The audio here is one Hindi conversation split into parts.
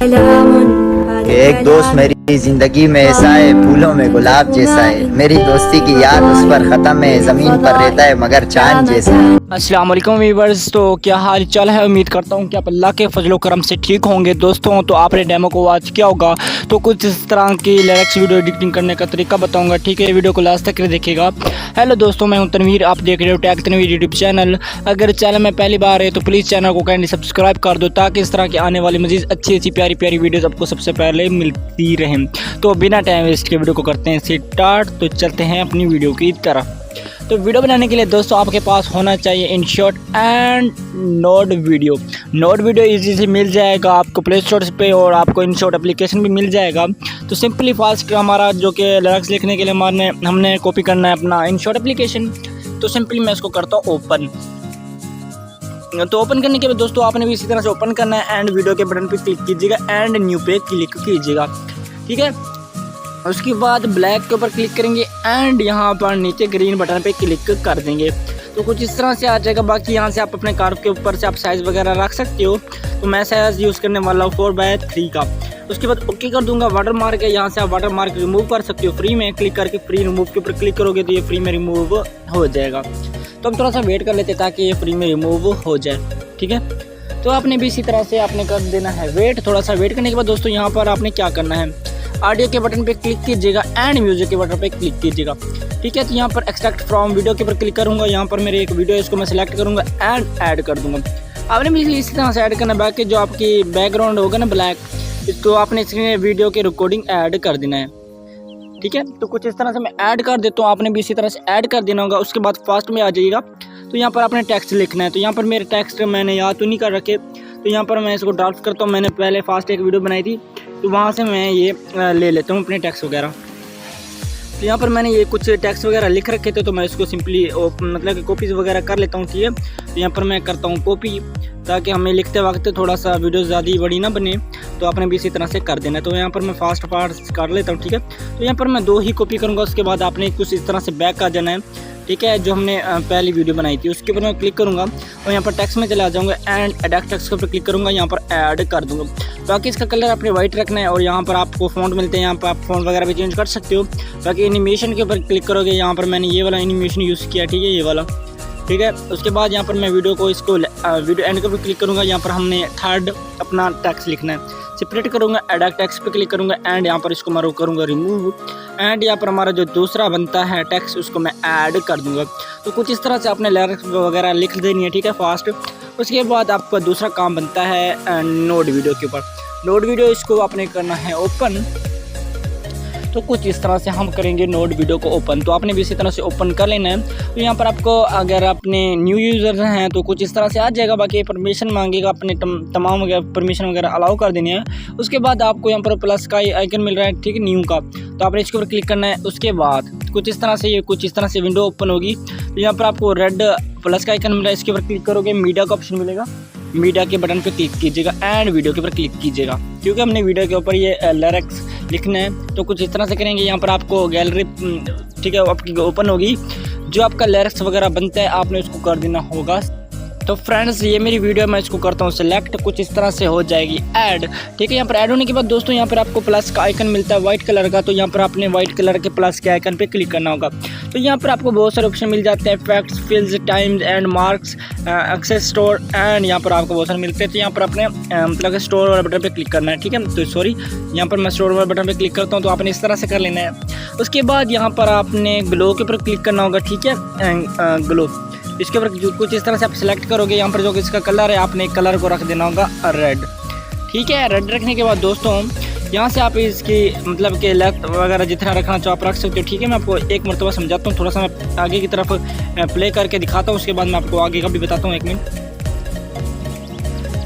कि एक दोस्त मेरी जिंदगी में ऐसा है, फूलों में गुलाब जैसा है। मेरी दोस्ती की याद उस पर ख़त्म है, ज़मीन पर रहता है मगर चांद जैसा है। अस्सलाम वालेकुम व्यूअर्स, तो क्या हाल चाल है। उम्मीद करता हूँ कि आप अल्लाह के फजलो करम से ठीक होंगे। दोस्तों, तो आपने डेमो को वॉच किया होगा, तो कुछ इस तरह की लिरिक्स वीडियो एडिटिंग करने का तरीका बताऊंगा। ठीक है, वीडियो को लास्ट तक देखिएगा। हेलो दोस्तों, मैं हूं तनवीर, आप देख रहे हो टैग तनवीर यूट्यूब चैनल। अगर चैनल में पहली बार है तो प्लीज़ चैनल को काइंडली सब्सक्राइब कर दो, ताकि इस तरह की आने वाली मज़ीद अच्छी अच्छी प्यारी प्यारी वीडियोज़ आपको सबसे पहले मिलती रहें। तो बिना टाइम वेस्ट के वीडियो को करते हैं स्टार्ट। तो चलते हैं अपनी वीडियो की तरफ। तो वीडियो बनाने के लिए दोस्तों आपके पास होना चाहिए InShot and node video. Node video easy से मिल जाएगा आपको प्ले स्टोर पे, और आपको इनशॉट एप्लीकेशन भी मिल जाएगा। तो सिंपली फास्ट हमारा जो कि लिरिक्स लिखने के लिए हमने कॉपी करना है अपना इनशॉट एप्लीकेशन। तो सिंपली मैं इसको करता हूँ ओपन। तो ओपन करने के बाद दोस्तों आपने भी इसी तरह से ओपन करना है, एंड वीडियो के बटन पे क्लिक कीजिएगा एंड न्यू पे क्लिक कीजिएगा। ठीक है, उसके बाद ब्लैक के ऊपर क्लिक करेंगे एंड यहाँ पर नीचे ग्रीन बटन पे क्लिक कर देंगे। तो कुछ इस तरह से आ जाएगा। बाकी यहाँ से आप अपने कार्व के ऊपर से आप साइज़ वगैरह रख सकते हो। तो मैं साइज़ यूज़ करने वाला हूँ 4x3 का। उसके बाद ओके कर दूंगा। वाटर मार्क है, यहाँ से आप वाटर मार्क रिमूव कर सकते हो फ्री में। क्लिक करके फ्री रिमूव के ऊपर क्लिक करोगे तो ये फ्री में रिमूव हो जाएगा। तो हम थोड़ा सा वेट कर लेते हैं ताकि ये फ्री में रिमूव हो जाए। ठीक है, तो आपने भी इसी तरह से आपने कर देना है वेट। थोड़ा सा वेट करने के बाद दोस्तों यहाँ पर आपने क्या करना है, ऑडियो के बटन पे क्लिक कीजिएगा एंड म्यूजिक के बटन पे क्लिक कीजिएगा। ठीक है, तो यहाँ पर एक्सट्रैक्ट फ्रॉम वीडियो के ऊपर क्लिक करूँगा। यहाँ पर मेरे एक वीडियो है, इसको मैं सेलेक्ट करूँगा एंड ऐड कर दूँगा। आपने भी इसी तरह से ऐड करना है। बाकी जो आपकी बैकग्राउंड होगा ना ब्लैक, इसको आपने इसमें वीडियो की रिकॉर्डिंग ऐड कर देना है। ठीक है, तो कुछ इस तरह से मैं ऐड कर देता हूँ, आपने भी इसी तरह से ऐड कर देना होगा। उसके बाद फास्ट में आ जाइएगा। तो यहाँ पर आपने टेक्स्ट लिखना है। तो यहाँ पर मेरे टेक्स्ट मैंने याद तो नहीं कर रखे, तो यहाँ पर मैं इसको ड्राफ्ट करता हूँ। मैंने पहले फास्ट एक वीडियो बनाई थी, तो वहाँ से मैं ये ले लेता हूँ अपने टेक्स्ट वगैरह। तो यहाँ पर मैंने ये कुछ टेक्स्ट वगैरह लिख रखे थे, तो मैं इसको सिंपली मतलब कि कॉपीज़ वगैरह कर लेता हूँ। ठीक है, तो यहाँ पर मैं करता हूँ कॉपी, ताकि हमें लिखते वक्त थोड़ा सा वीडियो ज़्यादा बड़ी ना बने। तो आपने भी इसी तरह से कर देना है। तो यहाँ पर मैं फास्ट कर लेता हूँ। ठीक है, तो यहाँ पर मैं 2 ही कॉपी करूँगा। उसके बाद आपने कुछ इस तरह से बैक आ जाना है। ठीक है, जो हमने पहली वीडियो बनाई थी उसके ऊपर मैं क्लिक करूँगा और यहाँ पर टेक्स्ट में चला जाऊँगा एंड एडिट टेक्स्ट के ऊपर क्लिक करूँगा, यहाँ पर ऐड कर दूँगा। बाकी इसका कलर आपने वाइट रखना है, और यहाँ पर आपको फ़ॉन्ट मिलते हैं, यहाँ पर आप फ़ॉन्ट वगैरह भी चेंज कर सकते हो। बाकी एनिमेशन के ऊपर क्लिक करोगे, यहाँ पर मैंने ये वाला एनिमेशन यूज़ किया। ठीक है, ये वाला। ठीक है, उसके बाद यहाँ पर मैं वीडियो को वीडियो एंड के ऊपर क्लिक करूँगा। यहाँ पर हमने थर्ड अपना टेक्स्ट लिखना है, सेपरेट करूँगा, एडिट टेक्स्ट पे क्लिक करूँगा एंड यहाँ पर इसको मैं करूँगा रिमूव, एंड यहाँ पर हमारा जो दूसरा बनता है टेक्स्ट उसको मैं ऐड कर दूँगा। तो कुछ इस तरह से आपने लिरिक्स वगैरह लिख देनी है। ठीक है, फास्ट। उसके बाद आपका दूसरा काम बनता है नोड वीडियो के ऊपर। नोड वीडियो इसको आपने करना है ओपन। तो कुछ इस तरह से हम करेंगे नोड वीडियो को ओपन। तो आपने भी इसी तरह से ओपन कर लेना है। तो यहाँ पर आपको अगर अपने न्यू यूज़र हैं तो कुछ इस तरह से आ जाएगा। बाकी परमिशन मांगेगा, अपने तमाम परमिशन वगैरह अलाउ कर देनी है। उसके बाद आपको यहाँ पर प्लस का आइकन मिल रहा है, ठीक है, न्यू का। तो आपने इसके ऊपर क्लिक करना है। उसके बाद कुछ इस तरह से विंडो ओपन होगी। तो यहाँ पर आपको रेड प्लस का आइकन मिल रहा है, इसके ऊपर क्लिक करोगे, मीडिया का ऑप्शन मिलेगा। मीडिया के बटन पे क्लिक कीजिएगा एंड वीडियो के ऊपर क्लिक कीजिएगा, क्योंकि हमने वीडियो के ऊपर ये लिरिक्स लिखना है। तो कुछ इस तरह से करेंगे। यहाँ पर आपको गैलरी, ठीक है, आपकी ओपन होगी। जो आपका लिरिक्स वगैरह बनता है आपने उसको कर देना होगा। तो फ्रेंड्स, ये मेरी वीडियो मैं इसको करता हूँ सेलेक्ट। कुछ इस तरह से हो जाएगी ऐड। ठीक है, यहाँ पर ऐड होने के बाद दोस्तों यहाँ पर आपको प्लस का आइकन मिलता है वाइट कलर का। तो यहाँ पर आपने वाइट कलर के प्लस के आइकन पे क्लिक करना होगा। तो यहाँ पर आपको बहुत सारे ऑप्शन मिल जाते हैं, facts, fills, times and marks, access store, and यहाँ पर आपको बहुत सारे मिलते हैं। तो यहाँ पर आपने मतलब स्टोर वाले बटन पे क्लिक करना है। ठीक है, तो सॉरी, यहाँ पर मैं स्टोर वाले बटन पे क्लिक करता हूँ। तो आपने इस तरह से कर लेना है। उसके बाद यहाँ पर आपने ग्लो के ऊपर क्लिक करना होगा। ठीक है, ग्लो, इसके ऊपर कुछ इस तरह से आप सिलेक्ट करोगे। यहाँ पर जो इसका कलर है आपने कलर को रख देना होगा रेड। ठीक है, रेड रखने के बाद दोस्तों यहाँ से आप इसकी मतलब कि लेफ्ट वगैरह जितना रखना चाहो आप रख सकते हो। ठीक है, मैं आपको एक मरतबा समझाता हूँ, थोड़ा सा मैं आगे की तरफ प्ले करके दिखाता हूँ, उसके बाद मैं आपको आगे का भी बताता हूँ। 1 मिनट।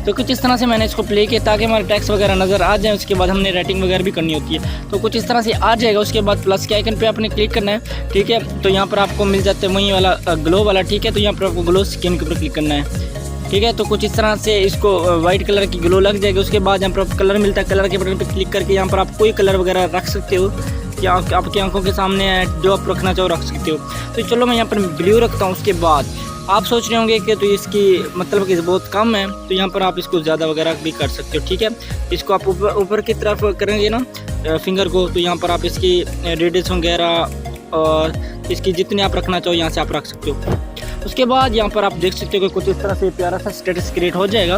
तो कुछ इस तरह से मैंने इसको प्ले किया ताकि हमारे टेक्स्ट वगैरह नज़र आ जाए। उसके बाद हमने राइटिंग वगैरह भी करनी होती है। तो कुछ इस तरह से आ जाएगा। उसके बाद प्लस के आइकन पे आपने क्लिक करना है। ठीक है, तो यहाँ पर आपको मिल जाता है वही वाला ग्लो वाला। ठीक है, तो यहाँ पर आपको ग्लो स्किन के ऊपर क्लिक करना है। ठीक है, तो कुछ इस तरह से इसको वाइट कलर की ग्लो लग जाएगी। उसके बाद यहाँ पर कलर मिलता है, कलर के बटन पर क्लिक करके यहाँ पर आप कोई कलर वगैरह रख सकते हो, कि आपकी आंखों के सामने जो आप रखना चाहो रख सकते हो। तो चलो मैं यहाँ पर ब्लू रखता हूँ। उसके बाद आप सोच रहे होंगे कि तो इसकी मतलब कि बहुत कम है, तो यहाँ पर आप इसको ज़्यादा वगैरह भी कर सकते हो। ठीक है, इसको आप ऊपर की तरफ करेंगे ना फिंगर को, तो यहाँ पर आप इसकी रेडियस वगैरह और इसकी जितनी आप रखना चाहो यहाँ से आप रख सकते हो। उसके बाद यहाँ पर आप देख सकते हो कि कुछ इस तरह से प्यारा सा स्टेटस क्रिएट हो जाएगा।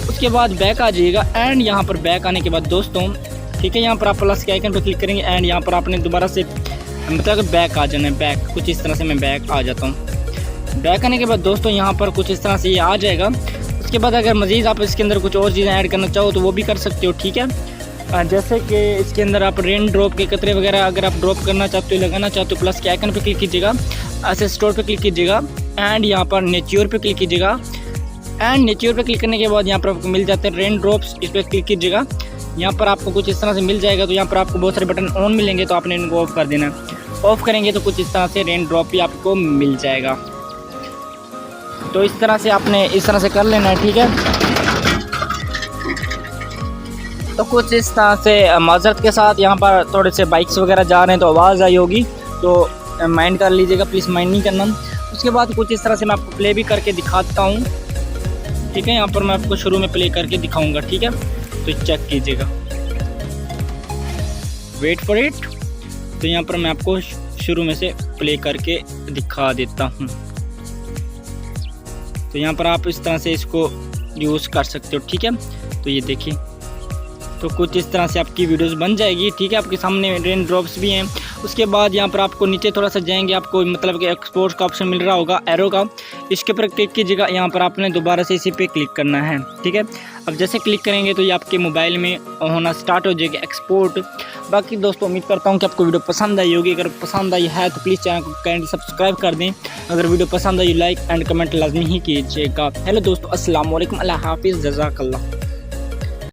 उसके बाद बैक आ जाइएगा एंड यहाँ पर बैक आने के बाद दोस्तों ठीक है, यहाँ पर आप प्लस के आइकन पर क्लिक करेंगे एंड यहाँ पर आपने दोबारा से मतलब बैक आ जाना है। बैक कुछ इस तरह से मैं बैक आ जाता हूँ। बैक आने के बाद दोस्तों यहाँ पर कुछ इस तरह से ये आ जाएगा। उसके बाद अगर मज़ीद आप इसके अंदर कुछ और चीज़ें ऐड करना चाहो तो वो भी कर सकते हो। ठीक है, जैसे कि इसके अंदर आप रेन ड्रॉप के कतरे वगैरह अगर आप ड्रॉप करना चाहते हो, लगाना चाहते हो, प्लस के आइकन पे क्लिक कीजिएगा, ऐसे स्टोर पे क्लिक कीजिएगा एंड यहाँ पर नेच्योर पे क्लिक कीजिएगा एंड नेच्योर पे क्लिक करने के बाद यहाँ पर आपको मिल जाते हैं रेन ड्रॉप्स। इस पर क्लिक कीजिएगा, यहाँ पर आपको कुछ इस तरह से मिल जाएगा। तो यहाँ पर आपको बहुत सारे बटन ऑन मिलेंगे, तो आपने इनको ऑफ कर देना है। ऑफ करेंगे तो कुछ इस तरह से रेन ड्रॉप भी आपको मिल जाएगा। तो इस तरह से आपने इस तरह से कर लेना है। ठीक है, तो कुछ इस तरह से माजरत के साथ यहाँ पर थोड़े से बाइक्स वगैरह जा रहे हैं तो आवाज़ आई होगी, तो माइंड कर लीजिएगा, प्लीज़ माइंड नहीं करना। उसके बाद कुछ इस तरह से मैं आपको प्ले भी करके दिखाता हूँ। ठीक है, यहाँ पर मैं आपको शुरू में प्ले करके दिखाऊंगा। ठीक है, तो चेक कीजिएगा, वेट फॉर इट। तो यहाँ पर मैं आपको शुरू में से प्ले करके दिखा देता हूँ। तो यहाँ पर आप इस तरह से इसको यूज़ कर सकते हो। ठीक है, तो ये देखिए, तो कुछ इस तरह से आपकी वीडियोस बन जाएगी। ठीक है, आपके सामने रेन ड्रॉप्स भी हैं। उसके बाद यहाँ पर आपको नीचे थोड़ा सा जाएंगे, आपको मतलब कि एक्सपोर्ट का ऑप्शन मिल रहा होगा एरो का, इसके ऊपर क्लिक कीजिएगा। यहाँ पर आपने दोबारा से इसी पे क्लिक करना है। ठीक है, अब जैसे क्लिक करेंगे तो ये आपके मोबाइल में होना स्टार्ट हो जाएगा एक्सपोर्ट। बाकी दोस्तों उम्मीद करता हूँ कि आपको वीडियो पसंद आई होगी। अगर पसंद आई है तो प्लीज़ चैनल को काइंडली सब्सक्राइब कर दें। अगर वीडियो पसंद आई लाइक एंड कमेंट लाजमी ही कीजिएगा। हेलो दोस्तों, अस्सलाम वालेकुम, अल्लाह हाफिज़, जज़ाकल्लाह।